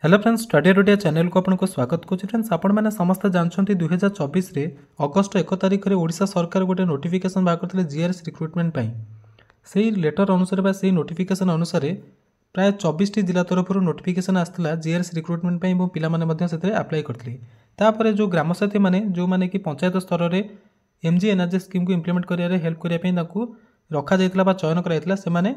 Hello friends, study रोडिया channel को आपको स्वागत करुच्ची। फ्रेंड्स, आपण मैंने समस्ते जानते 2024 अगस्ट 1 तारिख में ओडिशा सरकार गोटे नोटिफिकेशन बाहर करते जीआरएस रिक्रुटमेंट से लेटर अनुसार से नोटिफिकेशन अनुसार प्राय 24 टी जिला तरफ नोटिफिकेशन आसाला जीआरएस रिक्रुटमेंट पे आप्लाय करते जो ग्रामसाथी मैंने जो मैंने कि पंचायत स्तर में एमजी एनआरजी स्कीम को इम्प्लीमेंट कर हेल्प करने रखा जाता चयन कराइला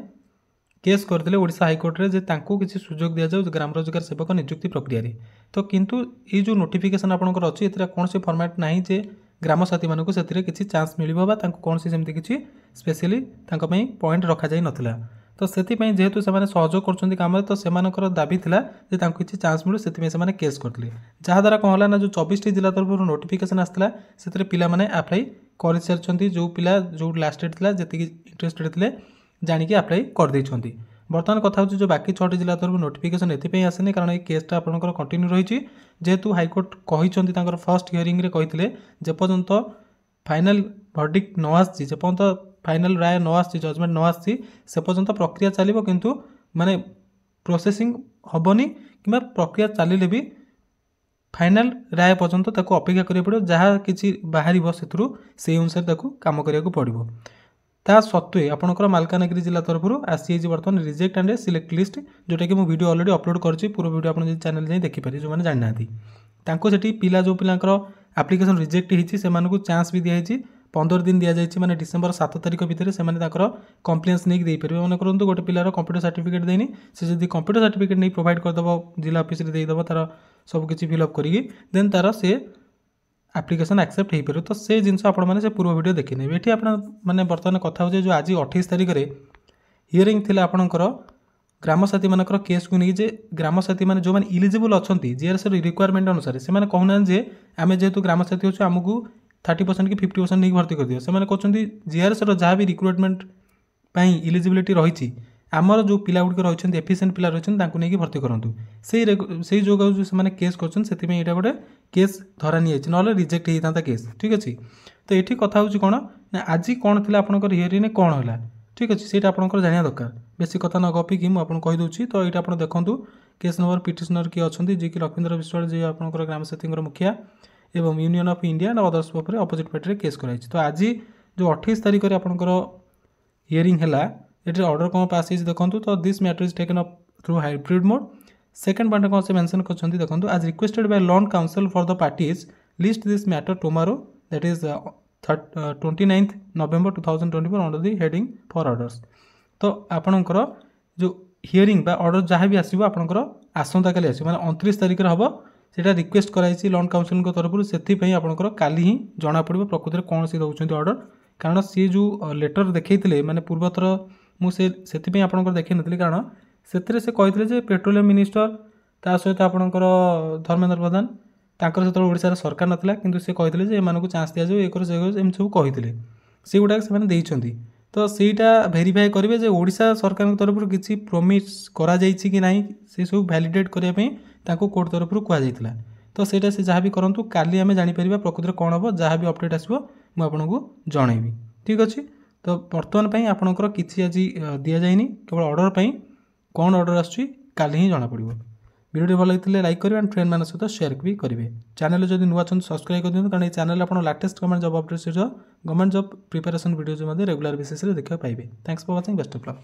केस करते ओडिशा हाईकोर्ट रे जे तांको किसी सुजोग दिया जाऊ ग्राम रोजगार सेवक नियुक्ति प्रक्रिया रे। तो किंतु ये जो नोटिफिकेशन आपनकर अछि एतरा कौन से फॉर्मेट नाही जे ग्राम साथी मानको सेतिरे किसी चांस मिलिबो बा तांको कौन से सेमति किसी स्पेशली तांको पई पॉइंट रखा जाई नथिला। तो सेति पई जेहेतु से माने सहयोग करछन्ती काम रे तो सेमानकर दाबी थिला जे तांको किसी चांस मिलु सेति पई से माने केस करथले जहा द्वारा कोन होला ना जो 24 टी जिला तरफ नोटिफिकेशन आस्तला सेतिरे पिला माने अप्लाई कर सारछन्ती जो पिला जो लास्ट डेट थिला जेति इंटरेस्टेड थिले जानिकी अप्लाई कर दैछन्ती। बर्तमान कथा हो जो बाकी 6 जिला तरफ नोटिफिकेशन एथि आसनी कारण ये केसटा आपनकर कंटिन्यू रही जेहेतु हाईकोर्ट कही फर्स्ट हियरिंग रे कही जेपर्यंत फाइनल वर्डिक्ट न आसी जेपर्यंत फाइनल राय न आसी जजमेंट न आसी से पर्यंत प्रक्रिया चलो किंतु माने प्रोसेसिंग हेनी कि प्रक्रिया चलिले भी फाइनल राय पर्यंत ताको अपेक्षा करिया पड़ो जहाँ किसी बाहर से अनुसार काम करिया पड़ो। ता सत्वे आपंकर मालकानगिरी जिला तरफ आसी बर्तमान रिजेक्ट एंड सिलेक्ट लिस्ट जोटा कि वीडियो ऑलरेडी अपलोड करछि पूरा वीडियो आपन चैनल जाई देखि पारि जो माने जानि नाथि तांको सेठी पिला जो पिलांकर एप्लिकेशन रिजेक्ट हिची से मानको चांस भी दिया हिची 15 दिन दिया जाइछि माने डिसेंबर 7 तारिख भितर से माने ताकर कंप्लेंट्स नै देई परिबे माने करंतु गोटे पिलार कंप्यूटर सर्टिफिकेट देनी से जदी कंप्यूटर सर्टिफिकेट नै प्रोवाइड कर दबो जिला ऑफिस रे देई दबो तार सब किछि फिल अप करिकि देन तार से एप्लिकेशन एक्सेप्ट हो पारे। तो से जिनस आप पूर्व वीडियो देखी ने ये मैंने बर्तमान कथा हो जो आज 28 तारिख में हियरिंग थी आपणकर ग्रामसाथी मानकर केस को नहीं जे ग्रामसाथी मैंने जो मैंने इलिजिबल अच्छा जीआरएस रिक्वायरमेंट अनुसार से कहना जे आम जेहेतु ग्रामसाथी अच्छे आमको 30% कि 50% नहीं भर्ती कर दियो से कहते जीआरएस जहाँ भी रिक्रुटमेंट इलिजिबिलिटी रही आमर जो पिला गुड़िक रही एफिसीएंट पिला रही नहीं भर्ती करूँ से जो मैंने केस कर गोटे केस धरा नहीं ना रिजेक्ट होता केस ठीक अच्छे। तो ये कथा हूँ कौन ना आज कौन थी आपंकर हियरिंग कौन है ठीक अच्छे से आपंकर जाना दरकार बेसी कथा न गपिकी मुझे कहीदे। तो ये आप देखूँ केस नंबर पिटिशनर किए अच्छा जी कि लखींद्र विश्वाल जी आपंकर ग्राम साथी मुखिया एवं union of India and others पर अपोजिट पार्टी केस कराई। तो आज जो 28 तारिख में आपंकर हियरिंग है ये ऑर्डर कौन पास देखो। तो this matter is taken up through hybrid mode. Second point कौन से मेंशन कर देखो आज requested bye lawn council for the parties list this matter tomorrow that is 29 November 2024 under the heading for orders. तो आपणकर जो हियरिंग बा order जहाँ भी आसो आपंकर आसंता काली आस 29 तारिख में हम से रिक्वेस्ट कराई लॉन काउंसिल तरफ से आपंकर काली ही जना पड़ो प्रकृति में कौन से दौरान ऑर्डर कारण सी जो लेटर देखते माने पूर्वतर मुझे आपंकर देखी नी कारण से कही पेट्रोलियम मिनिस्टर ता सहित आपंकर धर्मेंद्र प्रधान तांकर से ओडिशा सरकार नाला कि से कही एम चांस दि जाए एक सब कही से गुड़ा से तो सहीटा भेरीफाए करेंगे ओडिशा सरकार तरफ किसी प्रमिस करा कि नहीं से सब भैलीडेट करने कोर्ट तरफ कहुला। तो सहीटा से जहाँ भी करूँ काली आम जापर प्रकृति कौन हम जहाँ भी अपडेट आसो मुझे जनइबी ठीक अच्छे। तो बर्तमान आपंकर किसी आज दि जाए केवल ऑर्डर पर कौन ऑर्डर आसूँ काली ही जना पड़ो। वीडियो भल लगे लाइक करेंगे एंड फ्रेंड मान सहित शेयर भी करेंगे। चैनल जब नुआ सब्सक्राइब कर दिखाँ कारण ये चैनल आप latest government job updates government job preparation video regular basis देखा पाइबे। Thanks for watching best of luck.